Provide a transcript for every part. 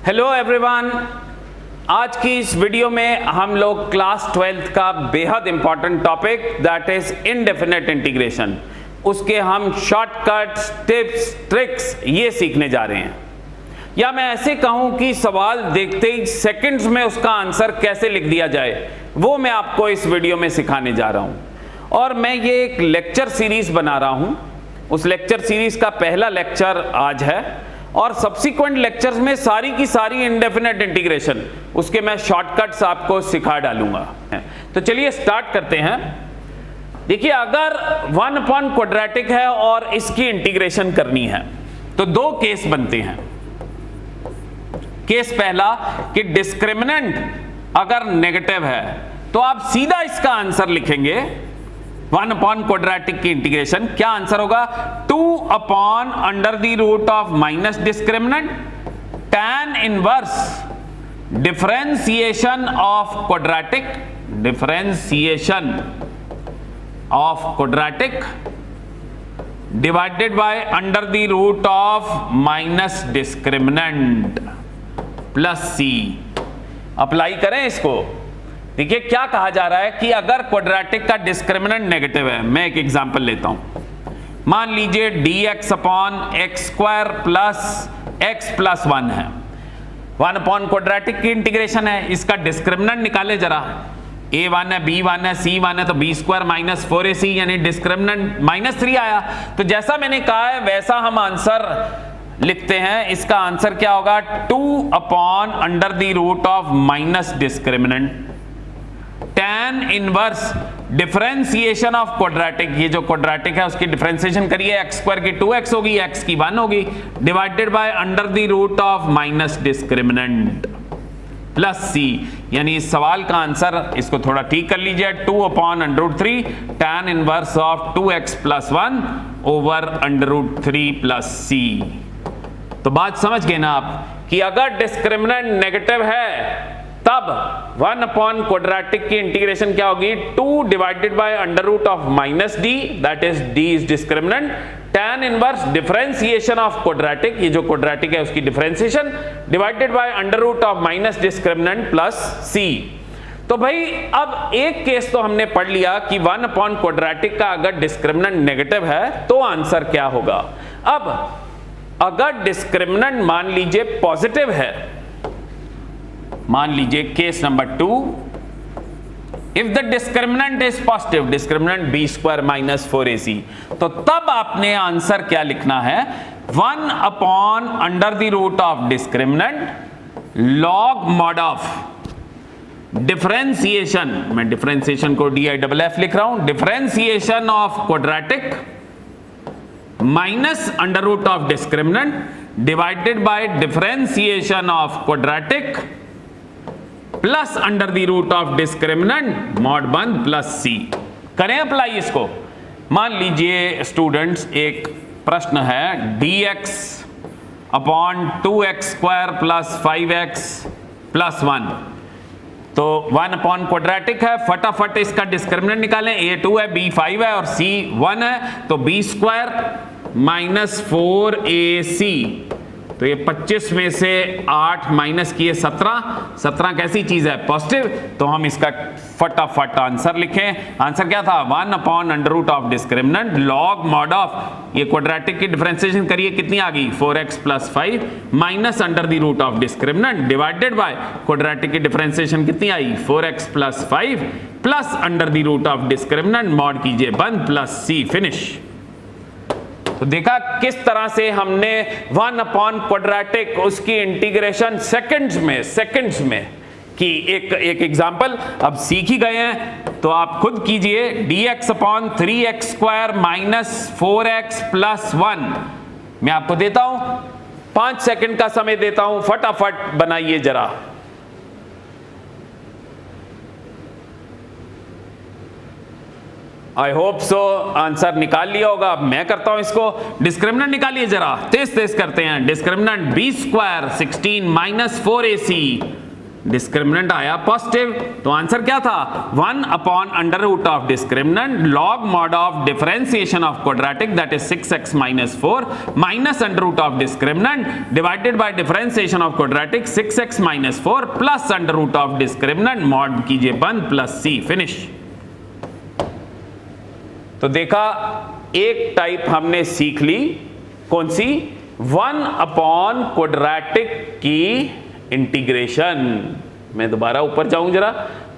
Hello everyone, आज की इस वीडियो में हम लोग क्लास 12th का बेहद important topic that is indefinite integration, उसके हम शॉर्टकट्स, टिप्स, ट्रिक्स ये सीखने जा रहे हैं। या मैं ऐसे कहूं कि सवाल देखते ही सेकंड्स में उसका आंसर कैसे लिख दिया जाए, वो मैं आपको इस वीडियो में सिखाने जा रहा हूं। और मैं ये एक लेक्चर सीरीज बना रहा हूं। उस लेक्चर सीरीज का पहला लेक्चर आज है और सब्सिक्वेंट लेक्चर्स में सारी की सारी इंडेफिनेट इंटीग्रेशन उसके मैं शॉर्टकट्स आपको सिखा डालूंगा। तो चलिए स्टार्ट करते हैं। देखिए, अगर 1 अपॉन क्वाड्रेटिक है और इसकी इंटीग्रेशन करनी है तो दो केस बनते हैं। केस पहला कि डिस्क्रिमिनेंट अगर नेगेटिव है तो आप सीधा इसका आंसर लिखेंगे 1 अपॉन क्वाड्रेटिक की इंटीग्रेशन। क्या आंसर होगा? 2 upon under the root of minus discriminant tan inverse differentiation of quadratic, differentiation of quadratic divided by under the root of minus discriminant plus C. Apply करें इसको। देखिए क्या कहा जा रहा है कि अगर क्वाड्रेटिक का डिस्क्रिमिनेंट नेगेटिव है, मैं एक एग्जांपल लेता हूं। मान लीजिए dx upon x square plus x plus 1 है। 1 अपॉन क्वाड्रेटिक की इंटीग्रेशन है, इसका डिस्क्रिमिनेंट निकाले जरा। a1 है, b1 है, c1 है, तो b स्क्वायर माइनस 4ac यानी डिस्क्रिमिनेंट -3 आया। तो जैसा मैंने कहा है वैसा हम आंसर लिखते हैं। इसका आंसर क्या होगा? 2 upon under the root of minus discriminant tan inverse differentiation of quadratic, ये जो क्वाड्रेटिक है उसकी डिफरेंशिएशन करिए, एक्स स्क्वायर की 2x होगी, x की 1 होगी, divided by under the root of minus discriminant plus c। यानी इस सवाल का आंसर, इसको थोड़ा ठीक कर लीजिए, 2 upon √3 tan inverse of 2x plus 1 over √3 plus c। तो बात समझ गए ना आप कि अगर डिस्क्रिमिनेंट नेगेटिव है तब 1 अपॉन क्वाड्रेटिक की इंटीग्रेशन क्या होगी? 2 divided by under root of minus D, that is d is discriminant, tan inverse differentiation of quadratic, ये जो क्वाड्रेटिक है उसकी differentiation, divided by under root of minus discriminant plus c। तो भाई अब एक केस तो हमने पढ़ लिया कि 1 अपॉन क्वाड्रेटिक का अगर डिस्क्रिमिनेंट नेगेटिव है तो आंसर क्या होगा। अब अगर डिस्क्रिमिनेंट मान लीजिए पॉजिटिव है, मान लीजिए case number 2, if the discriminant is positive, discriminant b square minus 4ac, तो तब आपने आंसर क्या लिखना है? 1 upon under the root of discriminant log mod of differentiation, मैं डिफरेंशिएशन को DIFF लिख रहा हूं, differentiation of quadratic minus under root of discriminant divided by differentiation of quadratic plus under the root of discriminant mod 1 plus c। करें apply इसको। मान लीजिए students, एक प्रश्न है dx upon 2x square plus 5x plus 1। तो 1 upon quadratic है, फटाफट इसका डिस्क्रिमिनेंट निकालें। a2 है, b5 है और c 1 है, तो b स्क्वायर माइनस 4ac। तो ये 25 में से 8 माइनस किए 17 कैसी चीज है? पॉजिटिव। तो हम इसका फटाफट आंसर लिखें। आंसर क्या था? 1 upon under root of discriminant log mod of, ये क्वाड्रेटिक की डिफरेंशिएशन करिए, कितनी आ गई? 4x plus 5 minus under the root of discriminant divided by quadratic की डिफरेंशिएशन कितनी आई? 4x plus 5 plus under the root of discriminant mod कीजिए 1 प्लस c, फिनिश। तो देखा किस तरह से हमने 1 अपॉन क्वाड्रेटिक उसकी इंटीग्रेशन सेकंड्स में की। एक एग्जांपल अब सीख ही गए हैं तो आप खुद कीजिए। dx upon 3x square minus 4x plus 1, मैं आपको देता हूं 5 सेकंड का समय देता हूं, फटाफट बनाइए जरा। आई होप सो आंसर निकाल लिया होगा। अब मैं करता हूं इसको। डिस्क्रिमिनेंट निकालिए जरा, तेज करते हैं। Discriminant b square 16 minus 4ac discriminant आया पॉजिटिव, तो आंसर क्या था 1 upon under root of discriminant log mod of differentiation of quadratic that is 6x minus 4 minus under root of discriminant divided by differentiation of quadratic 6x minus 4 plus under root of discriminant mod कीजिए बंद plus c finish. तो देखा एक type हमने सीख ली, कौन सी 1 upon quadratic की integration. मैं दोबारा ऊपर जाऊं जरा,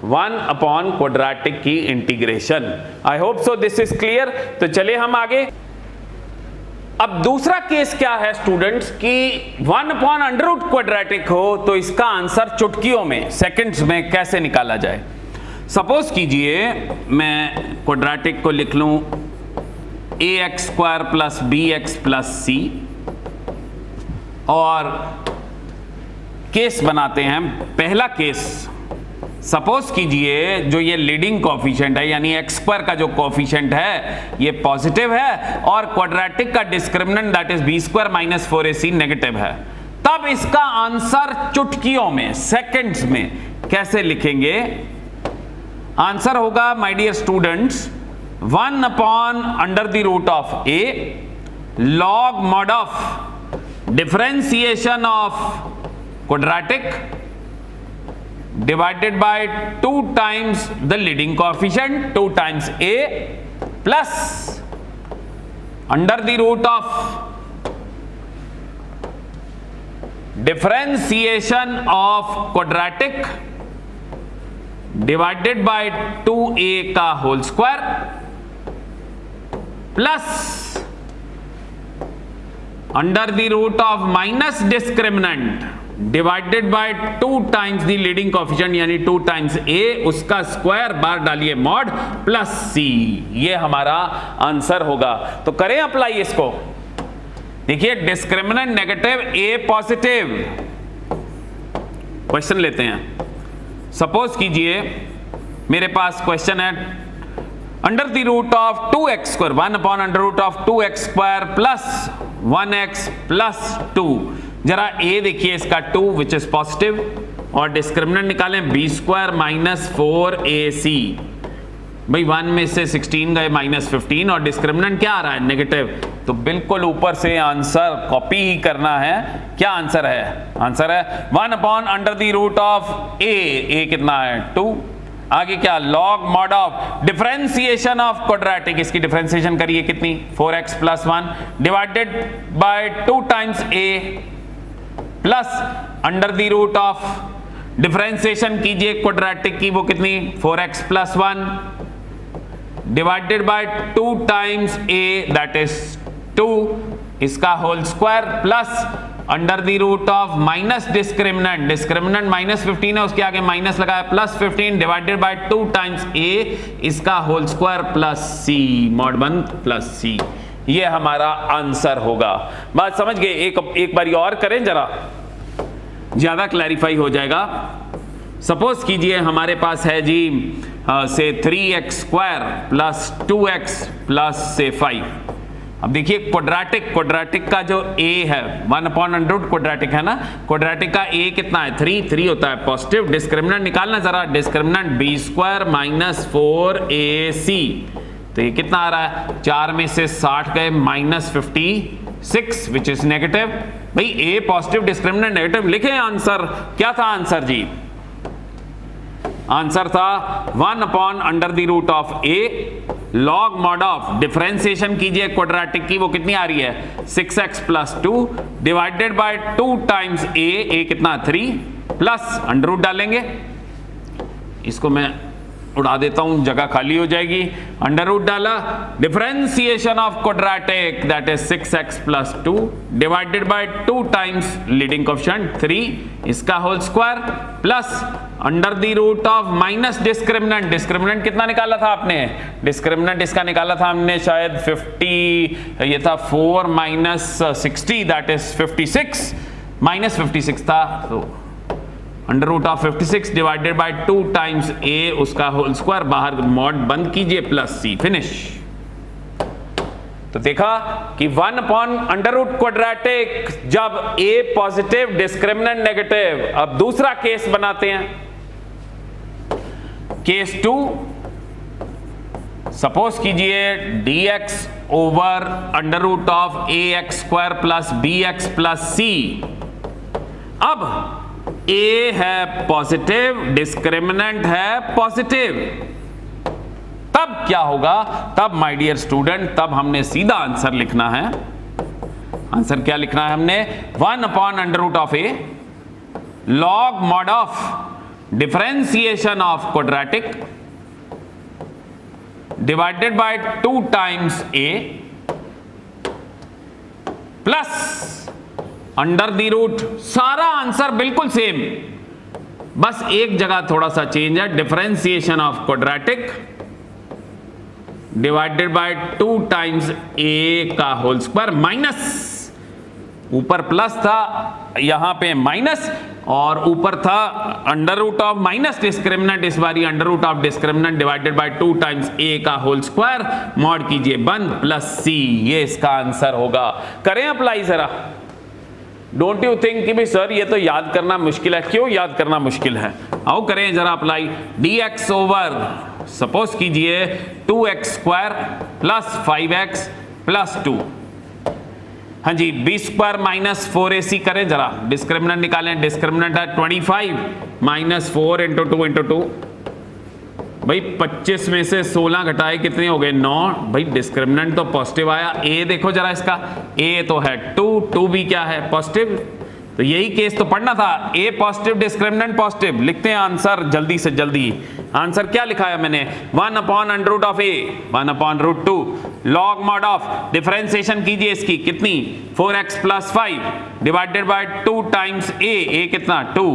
1 अपॉन क्वाड्रेटिक की integration. I hope so this is clear. तो चलिए हम आगे। अब दूसरा केस क्या है स्टूडेंट्स कि 1 अपॉन अंडर रूट क्वाड्रेटिक हो तो इसका आंसर चुटकियों में सेकंड्स में कैसे निकाला जाए। सपोज कीजिए मैं क्वाड्रेटिक को लिख लूं ax square plus bx plus c, और केस बनाते हैं। पहला केस, सपोज कीजिए जो ये लीडिंग कोफिशिएंट है यानी x स्क्वायर का जो कोफिशिएंट है ये पॉजिटिव है और क्वाड्रेटिक का discriminant that is b square minus 4ac negative है, तब इसका आंसर चुटकियों में सेकंड्स में कैसे लिखेंगे। आंसर होगा my dear students 1 upon under the root of a log mod of differentiation of quadratic divided by 2 times the leading coefficient 2 times a plus under the root of differentiation of quadratic divided by 2a का whole square plus under the root of minus discriminant divided by 2 times the leading coefficient यानी 2 times a उसका square बार डालिए mod plus c। ये हमारा answer होगा। तो करें अप्लाई इसको। देखिए discriminant negative a positive. Question लेते हैं। सपोज कीजिए मेरे पास क्वेश्चन है under the root of 2x square 1 upon under root of 2x square plus 1x plus 2। जरा a देखिए इसका 2 विच इज पॉजिटिव और डिस्क्रिमिनेंट निकालें b स्क्वायर माइनस 4ac। भाई 1 में से 16 गए माइनस 15 और डिस्क्रिमिनेंट क्या आ रहा है नेगेटिव, तो बिल्कुल ऊपर से आंसर कॉपी ही करना है। क्या आंसर है? आंसर है 1 upon under the root of a कितना है 2। आगे क्या log mod of differentiation of quadratic, इसकी डिफरेंशिएशन करिए कितनी 4x plus 1 divided by 2 times a plus under the root of differentiation कीजिए क्वाड्रेटिक की, वो कितनी 4x plus 1 divided by 2 times a that is 2 इसका whole square plus under the root of minus discriminant, discriminant minus 15 है उसके आगे minus लगाया plus 15 divided by 2 times a इसका whole square plus c mod बंद प्लस c। ये हमारा answer होगा। बात समझ गए? एक बार और करें जरा, ज्यादा क्लैरिफाई हो जाएगा। सपोज कीजिए हमारे पास है जी से 3x square plus 2x plus से 5। अब देखिए क्वाड्रेटिक का जो a है 1 अपॉन अंडर रूट क्वाड्रेटिक है ना, क्वाड्रेटिक का a कितना है 3 होता है पॉजिटिव। डिस्क्रिमिनेंट निकालना जरा, discriminant b square minus 4ac, तो ये कितना आ रहा है 4 में से 60 गए माइनस 56 विच इज नेगेटिव। भाई a पॉजिटिव डिस्क्रिमिनेंट नेगेटिव लिखे। आंसर क्या था? आंसर जी आंसर था 1 upon under the root of a log mod of differentiation कीजिए क्वाड्रेटिक की, वो कितनी आ रही है 6x plus 2 divided by 2 times a कितना 3 प्लस अंडर रूट डालेंगे। इसको मैं उड़ा देता हूं, जगह खाली हो जाएगी। अंडर रूट डाला, differentiation of quadratic that is 6x plus 2 divided by 2 times leading coefficient 3 इसका whole square plus under the root of minus discriminant, discriminant कितना निकाला था आपने? डिस्क्रिमिनेंट इसका निकाला था हमने शायद 50, ये था 4 माइनस 60 दैट इज 56 माइनस 56 था, तो under root of 56 divided by 2 times a उसका होल स्क्वायर, बाहर मॉड बंद कीजिए प्लस c फिनिश। तो देखा कि 1 अपॉन अंडर रूट क्वाड्रेटिक जब a पॉजिटिव डिस्क्रिमिनेंट नेगेटिव। अब दूसरा केस बनाते हैं, केस 2। सपोज कीजिए dx over under root of ax square plus bx plus c। अब a है पॉजिटिव, डिस्क्रिमिनेंट है पॉजिटिव, तब क्या होगा? तब माय डियर स्टूडेंट, तब हमने सीधा आंसर लिखना है। आंसर क्या लिखना है हमने? 1 upon under root of a log mod of differentiation of quadratic divided by 2 times a plus under the root. सारा आंसर बिल्कुल सेम, बस एक जगह थोड़ा सा चेंज है, differentiation of quadratic divided by 2 times a का होल स्क्वायर माइनस, ऊपर प्लस था यहां पे माइनस, और ऊपर था under root of minus discriminant, इस बारी under root of discriminant divided by 2 times a का होल स्क्वायर, मॉड कीजिए बंद, प्लस c। ये इसका आंसर होगा। करें अप्लाई जरा। डोंट यू थिंक कि भी सर ये तो याद करना मुश्किल है? क्यों याद करना मुश्किल है? आओ करें जरा अप्लाई। dx ओवर सपोज कीजिए 2x square plus 5x plus 2, हाँ जी, b स्क्वायर माइनस 4ac करें जरा, डिस्क्रिमिनेंट निकालें। डिस्क्रिमिनेंट है 25 माइनस 4 इंटू 2 इंटू 2। भाई 25 में से 16 घटाए कितने हो गए? 9। भाई डिस्क्रिमिनेंट तो पॉजिटिव आया। a देखो जरा इसका, a तो है 2 भी क्या है? पॉजिटिव। तो यही केस तो पढ़ना था, a पॉजिटिव डिस्क्रिमिनेंट पॉजिटिव। लिखते हैं आंसर जल्दी से जल्दी। आंसर क्या लिखा है मैंने? 1 upon under root of a 1 upon root 2 log mod of differentiation कीजिए इसकी कितनी? 4x plus 5 divided by 2 times a कितना? 2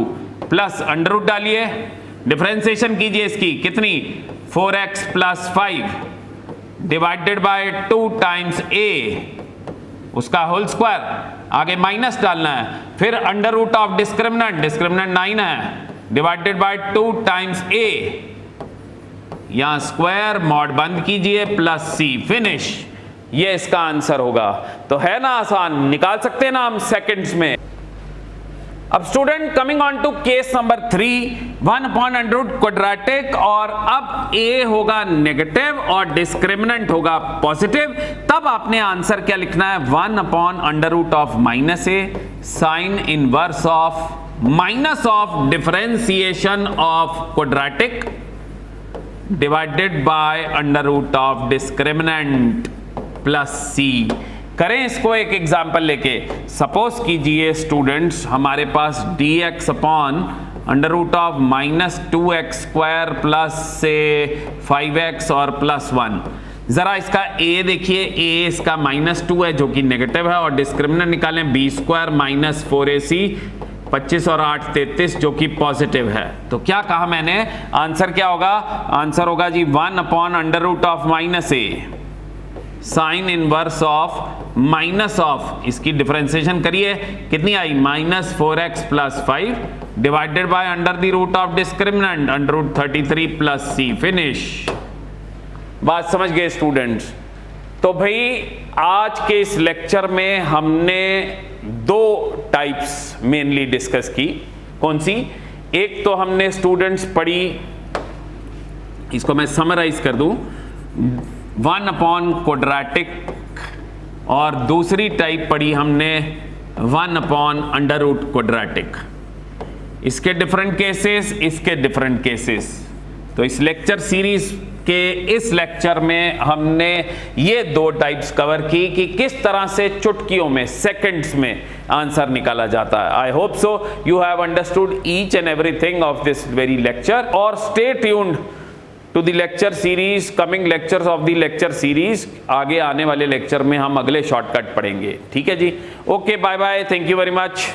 प्लस अंडर रूट डालिए, डिफरेंशिएशन कीजिए इसकी कितनी? 4x plus 5 divided by 2 times a उसका होल स्क्वायर, आगे माइनस डालना है, फिर under root of discriminant, discriminant 9 है, डिवाइडेड बाय 2 टाइम्स a, यहां स्क्वायर, मॉड बंद कीजिए, प्लस c, फिनिश। ये इसका आंसर होगा। तो है ना आसान, निकाल सकते हैं ना हम सेकंड्स में। अब student coming on to case number 3, 1 upon under root क्वाड्रेटिक, और अब a होगा नेगेटिव और डिस्क्रिमिनेंट होगा पॉजिटिव। तब आपने आंसर क्या लिखना है? 1 upon under root of minus a sine inverse of minus of differentiation of quadratic divided by under root of discriminant plus c। करें इसको एक एग्जांपल लेके। सपोज कीजिए स्टूडेंट्स हमारे पास dx upon under root of minus 2x square plus से 5x और plus 1। जरा इसका a देखिए, a इसका -2 है जो कि नेगेटिव है, और डिस्क्रिमिनेंट निकालें b स्क्वायर माइनस 4ac 25 और 8 33 जो कि पॉजिटिव है। तो क्या कहा मैंने? आंसर क्या होगा? आंसर होगा जी 1 upon under root of minus a sine inverse of minus of, इसकी डिफरेंशिएशन करिए कितनी आई? -4x plus 5 divided by under the root of discriminant under root 33 plus c, finish. बात समझ गए स्टूडेंट्स? तो भाई आज के इस लेक्चर में हमने 2 टाइप्स मेनली डिस्कस की। कौन सी? एक तो हमने स्टूडेंट्स पढ़ी, इसको मैं समराइज कर दूं, 1 अपॉन क्वाड्रेटिक, और दूसरी टाइप पढ़ी हमने 1 अपॉन अंडर रूट क्वाड्रेटिक। इसके डिफरेंट केसेस, इसके डिफरेंट केसेस। तो इस लेक्चर सीरीज के इस लेक्चर में हमने ये 2 टाइप्स कवर की कि किस तरह से चुटकियों में, सेकंड्स में आंसर निकाला जाता है। I hope so you have understood each and everything of this very lecture, और stay tuned to the lecture series, coming lectures of the lecture series. आगे आने वाले लेक्चर में हम अगले शॉर्टकट पढ़ेंगे। ठीक है जी, okay, bye bye, thank you very much.